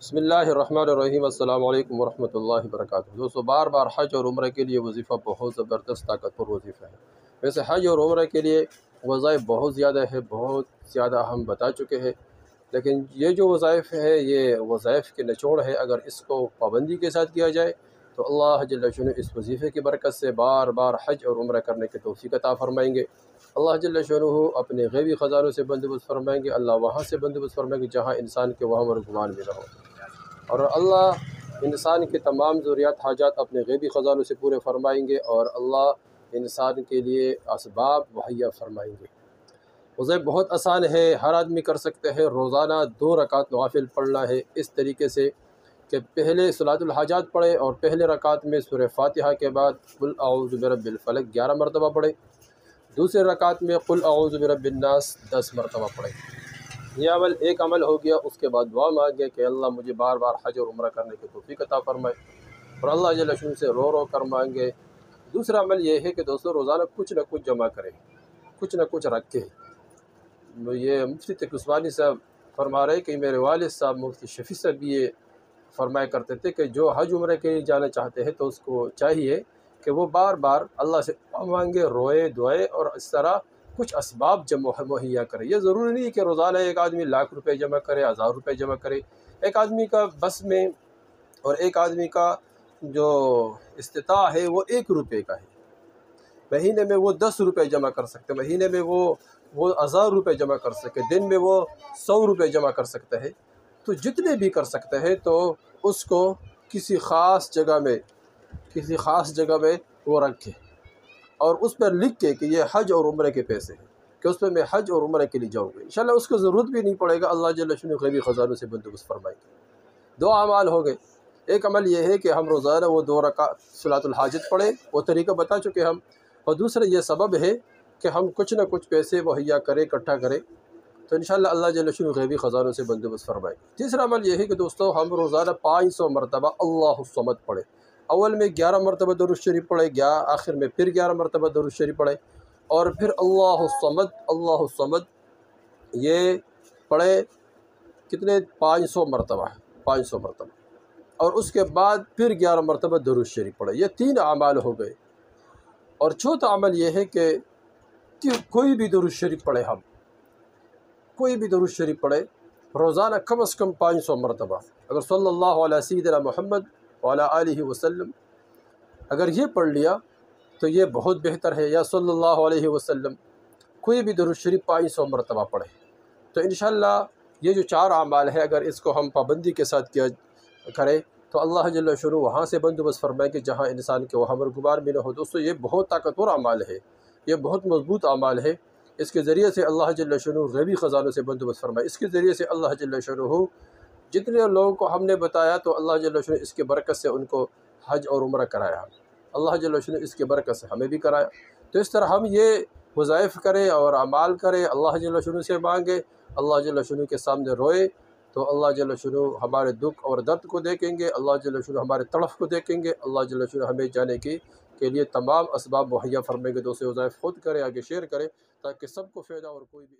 بسم اللہ الرحمن الرحیم۔ السلام علیکم ورحمۃ اللہ وبرکاتہ۔ دوستو، بار بار حج اور عمرہ کے لیے وظیفہ بہت زبردست طاقتور وظیفہ ہے۔ ویسے حج اور عمرہ کے لیے وظائف بہت زیادہ ہے، بہت زیادہ ہم بتا چکے ہیں، لیکن یہ جو وظائف ہے یہ وظائف کے نچوڑ ہے۔ اگر اس کو پابندی کے ساتھ کیا جائے تو اللہ جل شانہ اس وظیفے کی برکت سے بار بار حج اور عمرہ کرنے کی توفیق عطا فرمائیں گے۔ اللہ جل شانہ اپنے غیبی خزانوں سے بندوبست فرمائیں گے۔ اللہ وہاں سے بندوبست فرمائیں گے جہاں انسان کے وہم اور گمان بھی نہ ہو، اور اللہ انسان کے تمام ضروریات حاجات اپنے غیبی خزانوں سے پورے فرمائیں گے، اور اللہ انسان کے لیے اسباب مہیا فرمائیں گے۔ وظیفہ بہت آسان ہے، ہر آدمی کر سکتے ہیں۔ روزانہ 2 رکعت نوافل پڑھنا ہے، اس طریقے سے کہ پہلے صلاۃ الحاجات پڑھے اور پہلے رکعت میں سورہ فاتحہ کے بعد قل اعوذ برب الفلق 11 مرتبہ پڑھے، دوسرے رکعت میں قل اعوذ برب الناس 10 مرتبہ پڑھے۔ یہ ایک عمل ہو گیا۔ اس کے بعد دعا مانگے کہ اللہ مجھے بار بار حج اور عمرہ کرنے کی توفیق عطا فرمائے، اور اللہ جل شانہ سے رو کر مانگے۔ دوسرا عمل یہ ہے کہ دوستو روزانہ کچھ نہ کچھ جمع کریں، کچھ نہ کچھ رکھیں۔ یہ مفتی تقی عثمانی صاحب فرما رہے کہ میرے والد صاحب مفتی شفیع صاحب بھی یہ فرمایا کرتے تھے کہ جو حج عمرہ کے لیے جانا چاہتے ہیں تو اس کو چاہیے کہ وہ بار بار اللہ سے مانگے، روئے، دعائے، اور اس طرح کچھ اسباب مہیا کرے۔ یہ ضروری نہیں کہ روزانہ ایک آدمی لاکھ روپے جمع کرے، 1000 روپے جمع کرے۔ ایک آدمی کا بس میں اور ایک آدمی کا جو استطاع ہے وہ 1 روپے کا ہے، مہینے میں وہ 10 روپے جمع کر سکتے، مہینے میں وہ 1000 روپے جمع کر سکے، دن میں وہ 100 روپے جمع کر سکتا ہے۔ تو جتنے بھی کر سکتے ہیں تو اس کو کسی خاص جگہ میں وہ رکھے، اور اس پر لکھ کے کہ یہ حج اور عمرے کے پیسے ہیں، کہ اس پہ میں حج اور عمرے کے لیے جاؤں گا۔ انشاءاللہ اس کو ضرورت بھی نہیں پڑے گا، اللہ جل شانہ غیبی خزانوں سے بندوبست فرمائیں گے۔ 2 اعمال ہو گئے۔ ایک عمل یہ ہے کہ ہم روزانہ وہ 2 رکعت صلاۃ الحاجت پڑھیں، وہ طریقہ بتا چکے ہم، اور دوسرا یہ سبب ہے کہ ہم کچھ نہ کچھ پیسے مہیا کریں، اکٹھا کریں، تو انشاءاللہ اللہ جل شانہ غیبی خزانوں سے بندوبست فرمائے گا۔ تیسرا عمل یہ ہے کہ دوستو ہم روزانہ 500 مرتبہ اللہ الصمد پڑھیں۔ اول میں 11 مرتبہ درود شریف پڑھے، آخر میں پھر 11 مرتبہ درود شریف پڑھے، اور پھر اللہ الصمد یہ پڑھے کتنے؟ 500 مرتبہ، 500 مرتبہ، اور اس کے بعد پھر 11 مرتبہ درود شریف پڑھے۔ یہ 3 اعمال ہو گئے۔ اور چوتھا عمل یہ ہے کہ کوئی بھی درود شریف پڑھے، ہم کوئی بھی درود شریف پڑھے روزانہ کم از کم 500 مرتبہ۔ اگر صلی اللہ علیہ سیدنا محمد وعلی آلہ وسلم اگر یہ پڑھ لیا تو یہ بہت بہتر ہے، یا صلی اللہ علیہ وسلم کوئی بھی درود شریف 500 مرتبہ پڑھے، تو انشاءاللہ یہ جو 4 اعمال ہے اگر اس کو ہم پابندی کے ساتھ کیا کریں تو اللہ جل شانہ وہاں سے بندوبست فرمائے کہ جہاں انسان کے وہم اور غبار بھی نہ ہو۔ دوستو یہ بہت طاقتور اعمال ہے، یہ بہت مضبوط اعمال ہے۔ اس کے ذریعے سے اللہ جل شانہ غیبی خزانوں سے بندوبست فرمائے۔ اس کے ذریعے سے اللہ جل شانہ جتنے لوگوں کو ہم نے بتایا تو اللہ جل شانہ اس کے برکت سے ان کو حج اور عمرہ کرایا، اللہ جل شانہ اس کے برکت سے ہمیں بھی کرایا۔ تو اس طرح ہم یہ وظائف کریں اور اعمال کریں، اللہ جل شانہ سے مانگے، اللہ جل شانہ کے سامنے روئے، تو اللہ جل شانہ ہمارے دکھ اور درد کو دیکھیں گے، اللہ جل شانہ ہمارے تڑف کو دیکھیں گے، اللہ جل شانہ ہمیں جانے کے لیے تمام اسباب مہیا فرمائیں گے۔ دوسرے وظائف خود کریں، آگے شیئر کریں تاکہ سب کو فائدہ اور کوئی بھی